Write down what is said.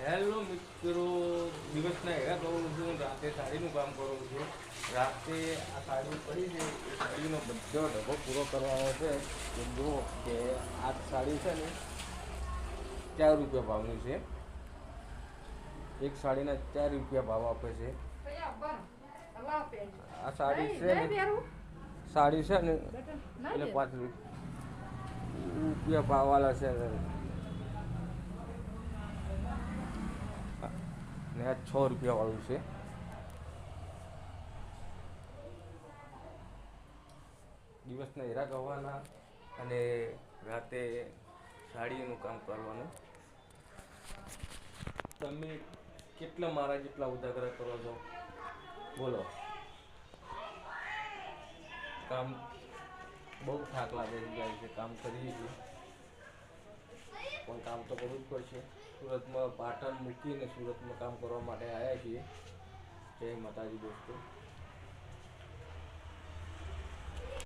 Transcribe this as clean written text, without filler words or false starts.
Hello મિત્રો, દિવસના એવા કહું છું, રાતે સાડીનું કામ કરું છું. રાતે આ સાડી પડી છે, એ સાડીનો બધો ઢગો પૂરો કરવાનો છે. તો જુઓ કે આ સાડી છે ને 4 રૂપિયા ભાવની છે. એક સાડીના 4 રૂપિયા ભાવ આપે છે. આ સાડી છે ને એટલે 5 રૂપિયા ભાવવાળા છે ને આ 6 રૂપિયા વાળું છે. દિવસના હીરા ગવાના અને રાતે સાડીનું કામ કરવાનું. તમે કેટલા મારા જેટલા ઉજાગરા કરો છો બોલો? કામ બહુ થાક લાગે જાય છે, કામ કરીએ છીએ પણ કામ તો કરવું જ પડશે. સુરતમાં પાટણ મૂકીને સુરતમાં કામ કરવા માટે આવ્યા છીએ. જય માતાજી દોસ્તો.